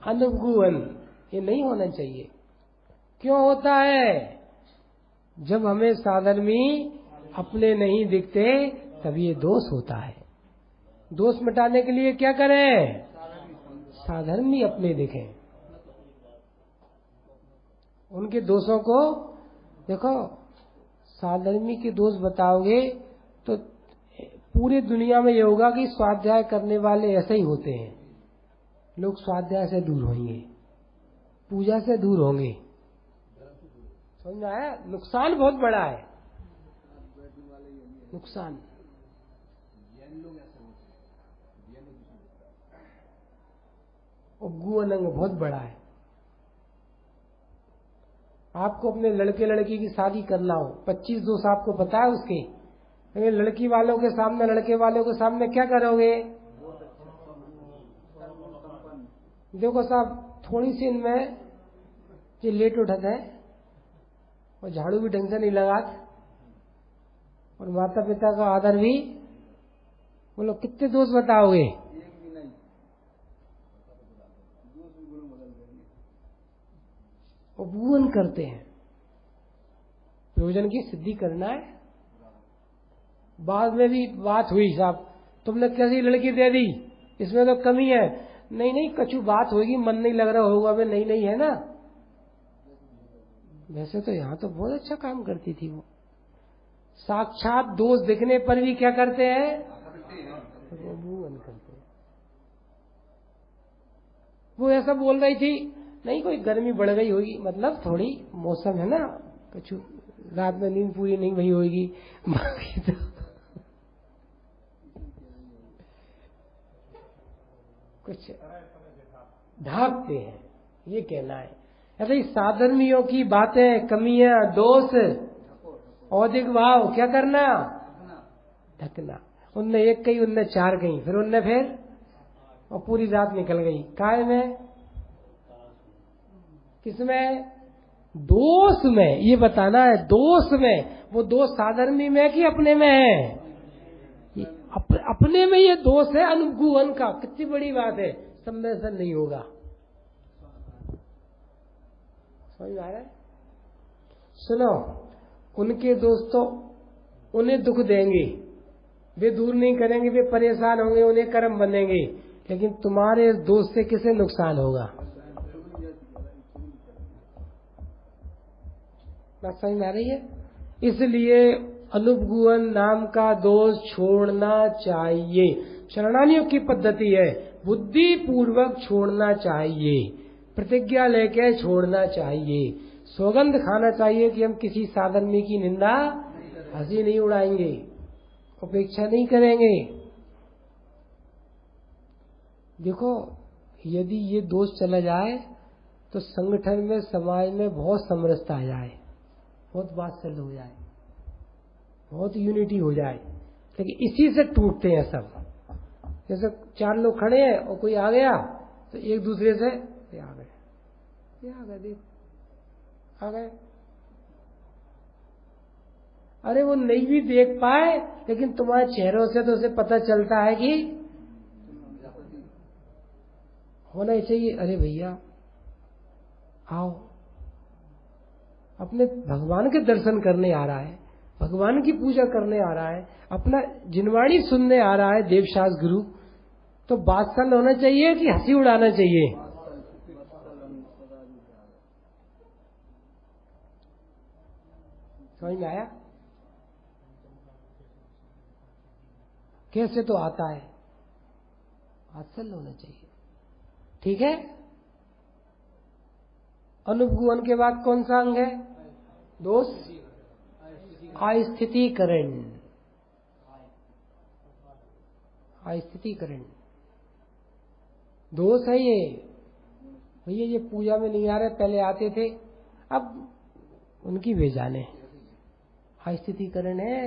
अनुगुण। ये नहीं होना चाहिए। क्यों होता है? जब हमें साधर्मी अपने नहीं दिखते तब ये दोष होता है। दोष मिटाने के लिए क्या करें? साधर्मी अपने दिखें, उनके दोषों को देखो। साधर्मी के दोष बताओगे तो पूरी दुनिया में ये होगा कि स्वाध्याय करने वाले ऐसे ही होते हैं। लोग स्वाध्याय से दूर होंगे, पूजा से दूर होंगे। समझ में आया? नुकसान बहुत बड़ा है, नुकसान। गुअनंग बहुत बड़ा है। आपको अपने लड़के लड़की की शादी करना हो, 25 दोष आपको पता है उसके, लेकिन लड़की वालों के सामने, लड़के वालों के सामने क्या करोगे? देखो साहब, थोड़ी सी इनमें ये लेट उठत है और झाड़ू भी ढंग से नहीं लगात, और माता पिता का आदर भी, बोलो कितने दोष बताओगे? उपगुण करते हैं। प्रयोजन की सिद्धि करना है। बाद में भी बात हुई, साहब तुमने कैसी लड़की दे दी, इसमें तो कमी है। नहीं नहीं, कछु बात होगी, मन नहीं लग रहा होगा, वे नहीं नहीं है ना। वैसे तो यहाँ तो बहुत अच्छा काम करती थी वो। साक्षात दोष दिखने पर भी क्या करते हैं? उपगुण करते हैं। वो ऐसा बोल रही थी, नहीं कोई गर्मी बढ़ गई होगी, मतलब थोड़ी मौसम है ना, कुछ रात में नींद पूरी नहीं हुई होगी, बाकी तो कुछ ढांकते हैं, ये कहना है। ऐसे साधर्मियों की बातें, कमियां, दोष, औदिक भाव क्या करना? ढकना। उनने एक कही, उनने 4 कही, फिर उनने फिर, और पूरी रात निकल गई। काय में? किसमें? दोष में। ये बताना है दोष में। वो दोष साधर्मी में कि अपने में है? अपने में ये दोष है अनुगुण का। कितनी बड़ी बात है, सब में ऐसा नहीं होगा। समझ आ रहा है? सुनो, उनके दोस्तों उन्हें दुख देंगे, वे दूर नहीं करेंगे, वे परेशान होंगे, उन्हें कर्म बनेंगे, लेकिन तुम्हारे दोस्त से किसे नुकसान होगा? बात समझ में आ रही है? इसलिए अनुपगुण नाम का दोष छोड़ना चाहिए। शरणानियों की पद्धति है, बुद्धि पूर्वक छोड़ना चाहिए, प्रतिज्ञा लेके छोड़ना चाहिए, सौगंध खाना चाहिए कि हम किसी साधर्मी की निंदा, हंसी नहीं उड़ाएंगे, उपेक्षा नहीं करेंगे। देखो, यदि ये दोष चला जाए तो संगठन में, समाज में बहुत समरसता आ जाए, बहुत वात्सल्य हो जाए, बहुत यूनिटी हो जाए। लेकिन इसी से टूटते हैं सब। जैसे 4 लोग खड़े हैं और कोई आ गया तो एक दूसरे से, ये आ गए, ये आ गए, देख आ गए। अरे वो नहीं भी देख पाए, लेकिन तुम्हारे चेहरों से तो उसे पता चलता है कि होना ही चाहिए। अरे भैया आओ, अपने भगवान के दर्शन करने आ रहा है, भगवान की पूजा करने आ रहा है, अपना जिनवाणी सुनने आ रहा है देवशास गुरु, तो बात्सल होना चाहिए कि हंसी उड़ाना चाहिए? समझ में आया? कैसे तो आता है, बात्सल होना चाहिए। ठीक है। अनुपगुहन के बाद कौन सा अंग है? दोष, अस्थितीकरण। अस्थितीकरण दोष है ये। भैया ये पूजा में नहीं आ रहे, पहले आते थे, अब उनकी बेजाने। अस्थितीकरण है।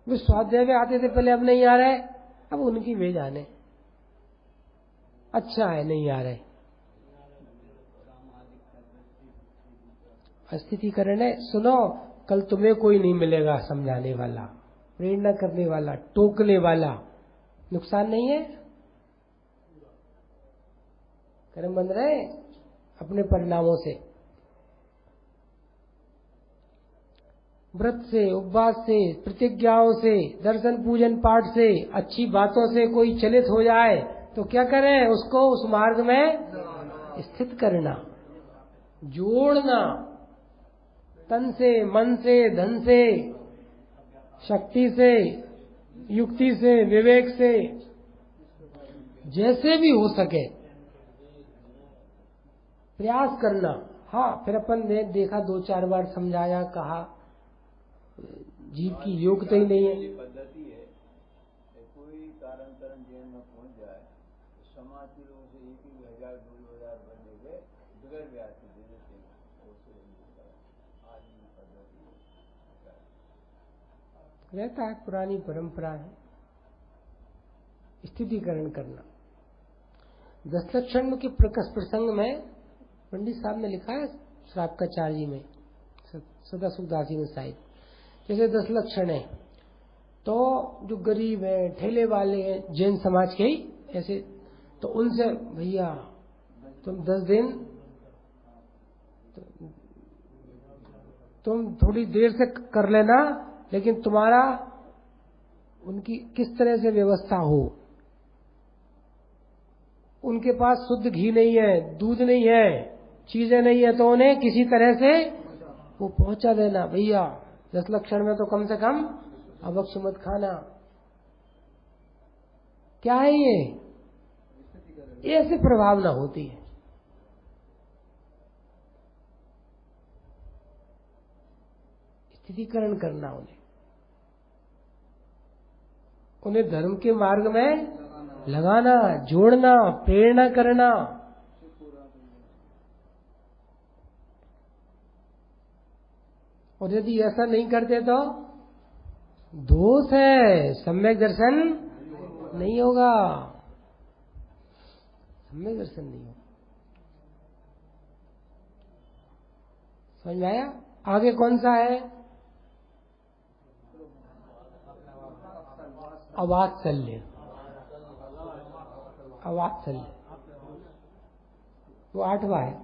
वो स्वाध्याय में आते थे पहले, अब नहीं आ रहे, अब उनकी बेजाने। अच्छा है नहीं आ रहे, अस्थितीकरण है। सुनो, कल तुम्हें कोई नहीं मिलेगा समझाने वाला, प्रेरणा करने वाला, टोकने वाला। नुकसान नहीं है। कर्म बन रहे अपने परिणामों से, व्रत से, उपवास से, प्रतिज्ञाओं से, दर्शन पूजन पाठ से, अच्छी बातों से कोई चलित हो जाए तो क्या करें? उसको उस मार्ग में स्थित करना, जोड़ना, तन से, मन से, धन से, शक्ति से, युक्ति से, विवेक से, जैसे भी हो सके प्रयास करना। हाँ, फिर अपन ने देखा, 2-4 बार समझाया, कहा जीव की योग्यता ही नहीं है। पद्धति है, कोई कारणतरण जेल में पहुंच जाए तो समाज के लोगों से 1,000-2,000 भर देके बगैर ब्याज के दे देते हैं। आज की पद्धति रहता है, पुरानी परंपरा है। स्थितीकरण करना। 10 लक्षण के प्रकाश प्रसंग में पंडित साहब ने लिखा है, श्रावकाचार्य में, सदा सुखदासी में शायद, जैसे 10 लक्षण है, तो जो गरीब है, ठेले वाले हैं, जैन समाज के ही ऐसे, तो उनसे भैया तुम 10 दिन तुम थोड़ी देर से कर लेना, लेकिन तुम्हारा उनकी किस तरह से व्यवस्था हो। उनके पास शुद्ध घी नहीं है, दूध नहीं है, चीजें नहीं है, तो उन्हें किसी तरह से वो पहुंचा देना। भैया 10 लक्षण में तो कम से कम अभक्ष्य मत खाना। क्या है ये? ऐसे प्रभाव ना होती है। स्थितीकरण करना, उन्हें धर्म के मार्ग में लगाना, जोड़ना, प्रेरणा करना। और यदि ऐसा नहीं करते तो दोष है, सम्यक दर्शन नहीं होगा, सम्यक दर्शन नहीं होगा। समझ में आया? आगे कौन सा है? अवात्सल्य। अवात्सल्य वो 8वां है।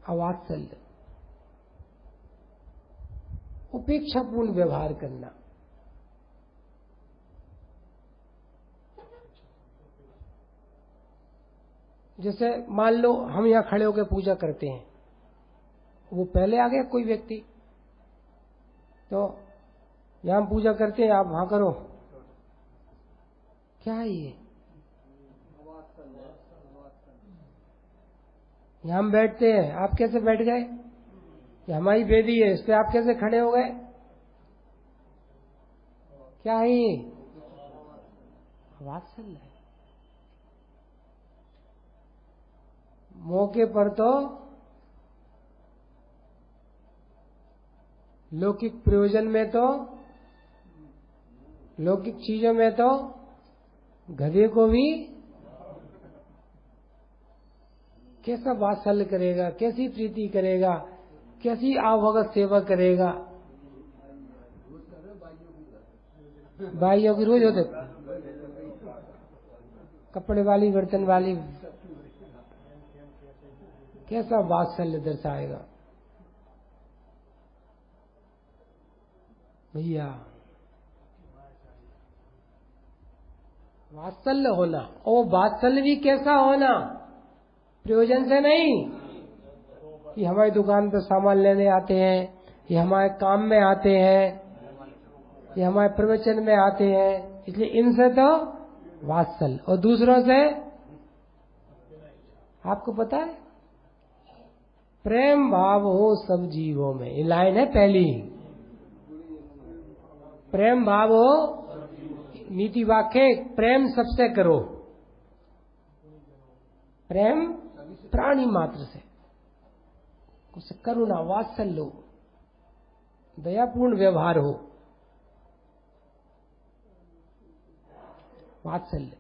अवात्सल्य उपेक्षापूर्ण व्यवहार करना। जैसे मान लो हम यहाँ खड़े होकर पूजा करते हैं, वो पहले आ गया कोई व्यक्ति, तो यहाँ हम पूजा करते हैं, आप वहां करो, क्या है ये? यहाँ हम बैठते हैं, आप कैसे बैठ गए? ये हमारी वेदी है, इस पे आप कैसे खड़े हो गए? क्या है ये? वात्सल्य है। मौके पर तो लौकिक प्रयोजन में, तो लौकिक चीजों में तो गधे को भी कैसा वात्सल्य करेगा, कैसी प्रीति करेगा, कैसी आवभगत सेवा करेगा। भाइयों की रोज होते, कपड़े वाली, बर्तन वाली, कैसा वात्सल्य दर्शाएगा भैया। वात्सल्य होना, और वात्सल्य भी कैसा होना, प्रयोजन से नहीं कि हमारी दुकान पर सामान लेने आते हैं, ये हमारे काम में आते हैं, ये हमारे प्रवचन में आते हैं, इसलिए इनसे तो वात्सल्य। और दूसरों से आपको पता है प्रेम भाव हो सब जीवों में, ये लाइन है पहली। प्रेम भाव हो, नीति वाक्य प्रेम सबसे करो, प्रेम प्राणी मात्र से, उससे करुणा वात्सल्य हो, दयापूर्ण व्यवहार हो, वात्सल्य।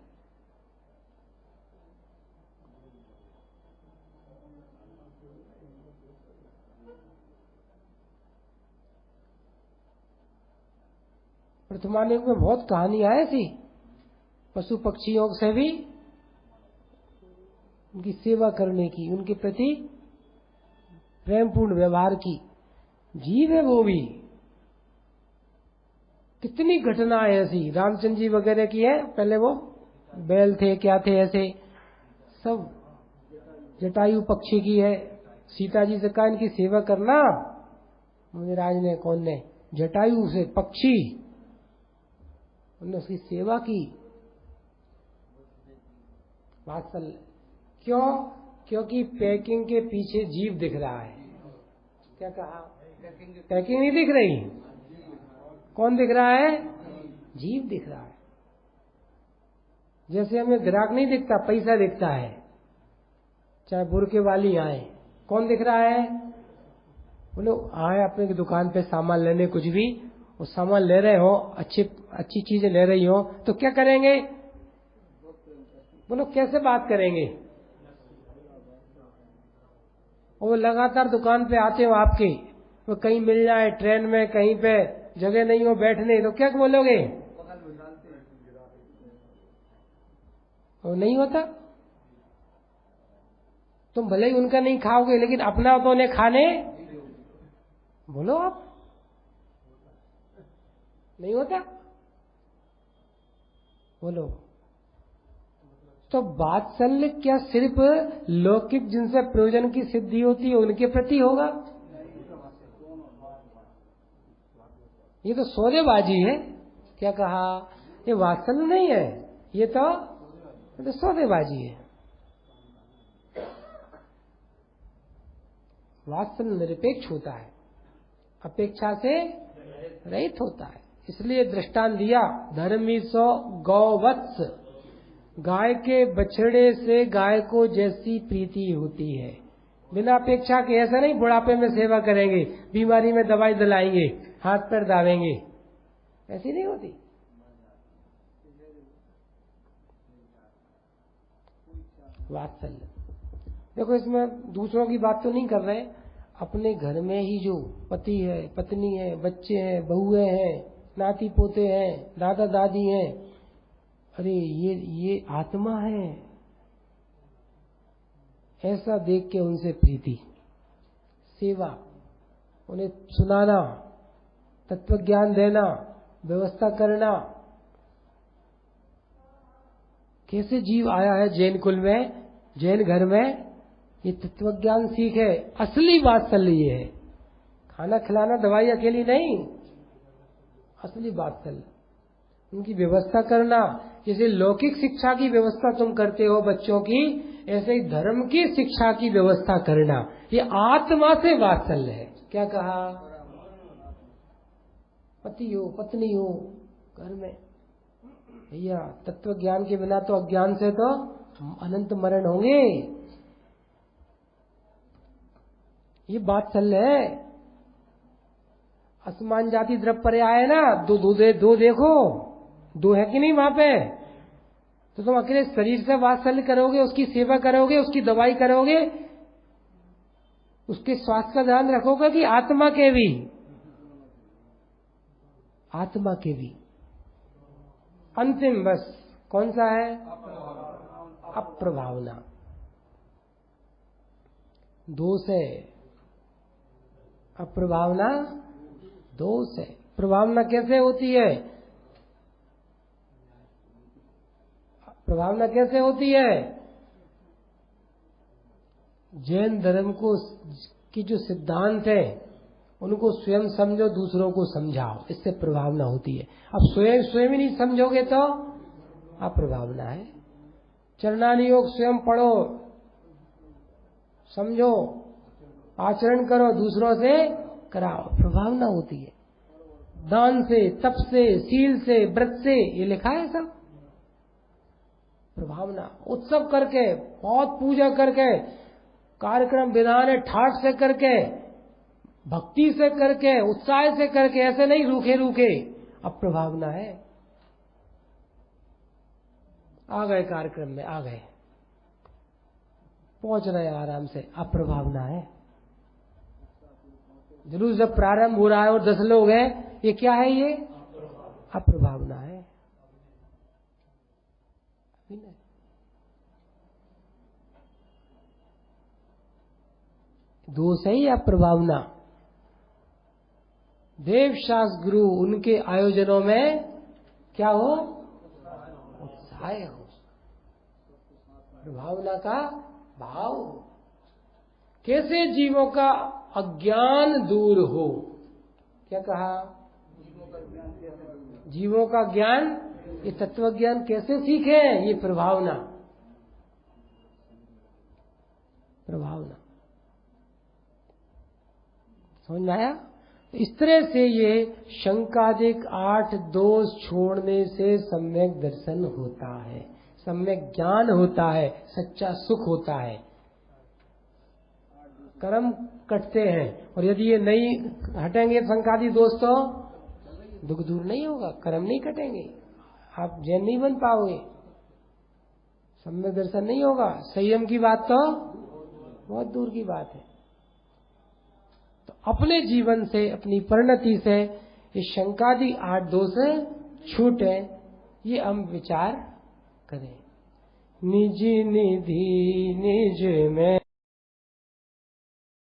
वर्तमान युग में बहुत कहानियां ऐसी पशु पक्षियों से भी उनकी सेवा करने की, उनके प्रति प्रेमपूर्ण व्यवहार की। जीव है वो भी, कितनी घटनाएं ऐसी रामचंद्र जी वगैरह की है। पहले वो बैल थे, क्या थे, ऐसे सब। जटायु पक्षी की है, सीता जी से कहा इनकी सेवा करना, मुझे राज ने कौन ने, जटायु से पक्षी, उन्होंने उसकी सेवा की। वात्सल्य क्यों? क्योंकि पैकिंग के पीछे जीव दिख रहा है। क्या कहा? पैकिंग नहीं दिख रही, कौन दिख रहा है? जीव दिख रहा है। जैसे हमें ग्राहक नहीं दिखता, पैसा दिखता है, चाहे बुरके वाली आए, कौन दिख रहा है? बोलो आए अपने की दुकान पे सामान लेने, कुछ भी वो सामान ले रहे हो, अच्छी चीजें ले रही हो, तो क्या करेंगे? बोलो कैसे बात करेंगे? वो लगातार दुकान पे आते हो आपके, वो कहीं मिल जाए ट्रेन में, कहीं पे जगह नहीं हो बैठने, तो क्या बोलोगे? वो नहीं होता। तुम भले ही उनका नहीं खाओगे, लेकिन अपना तो उन्हें खाने बोलो आप, नहीं होता? बोलो। तो वात्सल्य क्या सिर्फ लौकिक जिनसे प्रयोजन की सिद्धि होती है उनके प्रति होगा? ये तो सौदेबाजी है। क्या कहा? ये वात्सल्य नहीं है, ये तो सौदेबाजी है। वात्सल्य निरपेक्ष होता है, अपेक्षा से रहित होता है। इसलिए दृष्टांत दिया, धर्मी सो गौवत्स, गाय के बछड़े से गाय को जैसी प्रीति होती है, बिना अपेक्षा के। ऐसा नहीं बुढ़ापे में सेवा करेंगे, बीमारी में दवाई दिलाएंगे, हाथ पैर दावेंगे, ऐसी नहीं होती। वात्सल्य देखो, इसमें दूसरों की बात तो नहीं कर रहे, अपने घर में ही जो पति है, पत्नी है, बच्चे हैं, बहुएं हैं, नाती पोते हैं, दादा दादी हैं, अरे ये आत्मा है, ऐसा देख के उनसे प्रीति, सेवा, उन्हें सुनाना, तत्व ज्ञान देना, व्यवस्था करना। कैसे जीव आया है जैन कुल में, जैन घर में, ये तत्व ज्ञान सीखे। असली वात्सल्य ये है, खाना खिलाना, दवाई अकेली नहीं, असली वात्सल्य उनकी व्यवस्था करना। जैसे लौकिक शिक्षा की व्यवस्था तुम करते हो बच्चों की, ऐसे ही धर्म की शिक्षा की व्यवस्था करना, ये आत्मा से वात्सल्य है। क्या कहा? पति हो, पत्नी हो घर में, भैया तत्व ज्ञान के बिना तो अज्ञान से तो अनंत मरण होंगे, ये वात्सल्य है। असमान जाति द्रव्य पर आए ना, दो देखो, दो है कि नहीं वहां पे? तो तुम अकेले शरीर से वात्सल्य करोगे, उसकी सेवा करोगे, उसकी दवाई करोगे, उसके स्वास्थ्य का ध्यान रखोगे कि आत्मा के भी? आत्मा के भी। अंतिम बस कौन सा है? अप्रभावना। दोष है। अप्रभावना दोष है। प्रभावना कैसे होती है? प्रभावना कैसे होती है? जैन धर्म को की जो सिद्धांत है उनको स्वयं समझो, दूसरों को समझाओ, इससे प्रभावना होती है। अब स्वयं ही नहीं समझोगे तो अप्रभावना है। चरणानी योग स्वयं पढ़ो, समझो, आचरण करो, दूसरों से कराओ, प्रभावना होती है। दान से, तप से, सील से, व्रत से, ये लिखा है सब प्रभावना। उत्सव करके, बहुत पूजा करके, कार्यक्रम विधान है ठाट से करके, भक्ति से करके, उत्साह से करके, ऐसे नहीं रूखे रूखे, अब प्रभावना है। आ गए कार्यक्रम में, आ गए, पहुंच रहे आराम से, अब प्रभावना है। जुलूस जब प्रारंभ हो रहा है और 10 लोग हैं, ये क्या है? ये अप्रभावना है। दोष है या प्रभावना? देवशास्त्र गुरु उनके आयोजनों में क्या हो? उत्साह हो, प्रभावना का भाव हो। कैसे जीवों का अज्ञान दूर हो? क्या कहा? जीवों का ज्ञान, ये तत्व ज्ञान कैसे सीखे? ये प्रभावना, प्रभावना समझ में आया? इस तरह से ये शंकादिक 8 दोष छोड़ने से सम्यक दर्शन होता है, सम्यक ज्ञान होता है, सच्चा सुख होता है। कर्म कटते हैं, और यदि ये नहीं हटेंगे शंकादि दोष तो दुख दूर नहीं होगा, कर्म नहीं कटेंगे, आप जैन नहीं बन पाओगे, सम्यक दर्शन नहीं होगा। संयम की बात तो बहुत दूर की बात है। तो अपने जीवन से, अपनी परिणति से ये शंकादि 8 दोष छूटे, ये हम विचार करें। निज निधि निज में